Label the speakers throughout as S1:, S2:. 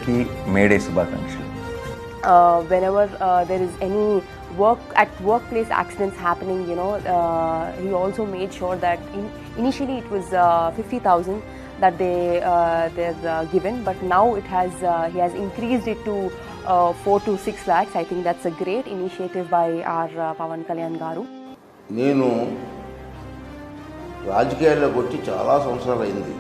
S1: అందరికీ మేడే శుభాకాంక్షలు.
S2: Whenever there is any workplace accidents happening, he also made sure that initially it was 50,000 that they're given, but now he has increased it to 4 to 6 lakhs. I think that's a great initiative by our Pawan Kalyan garu.
S3: నేను రాజకీయాల్లోకి వచ్చి చాలా సంవత్సరాలు అయింది.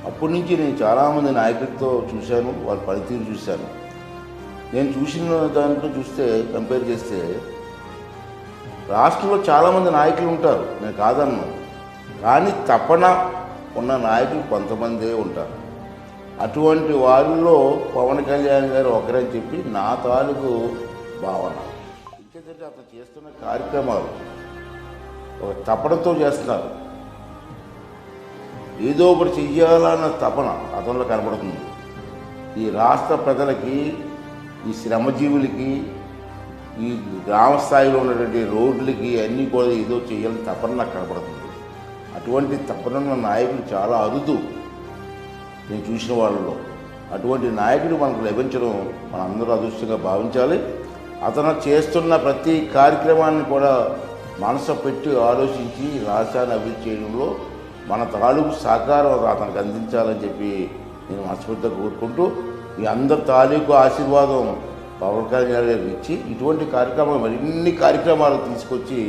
S3: అప్పటి నుంచి నేను చాలామంది నాయకులతో చూశాను, వాళ్ళ పనితీరు చూశాను. నేను చూసిన దాంట్లో కంపేర్ చేస్తే రాష్ట్రంలో చాలామంది నాయకులు ఉంటారు, నేను కాదన్నాను. కానీ తపన ఉన్న నాయకులు కొంతమందే ఉంటారు. అటువంటి వారిలో పవన్ కళ్యాణ్ గారు ఒకరని చెప్పి నా తాలూకు భావన. ఎందుకంటే అతను చేస్తున్న కార్యక్రమాలు ఒక తపనతో చేస్తున్నారు. ఏదో ఒకటి చెయ్యాలన్న తపన అతనిలో కనబడుతుంది. ఈ రాష్ట్ర ప్రజలకి, ఈ శ్రమజీవులకి, ఈ గ్రామ స్థాయిలో ఉన్నటువంటి రోడ్లకి అన్నీ కూడా ఏదో చేయాలని తపన నాకు కనబడుతుంది. అటువంటి తపనున్న నాయకుడు చాలా అరుదు నేను చూసిన వాళ్ళలో. అటువంటి నాయకుడు మనకు లభించడం మనందరూ అదృష్టంగా భావించాలి. అతను చేస్తున్న ప్రతి కార్యక్రమాన్ని కూడా మనసు పెట్టి ఆలోచించి రాష్ట్రాన్ని అభివృద్ధి చేయడంలో మన తాలూకు సహకారం అతనికి అందించాలని చెప్పి నేను మనస్ఫూర్తిగా కోరుకుంటూ, ఈ అందరి తాలూకు ఆశీర్వాదం పవన్ కళ్యాణ్ గారికి ఇచ్చి ఇటువంటి కార్యక్రమాలు మరిన్ని కార్యక్రమాలు తీసుకొచ్చి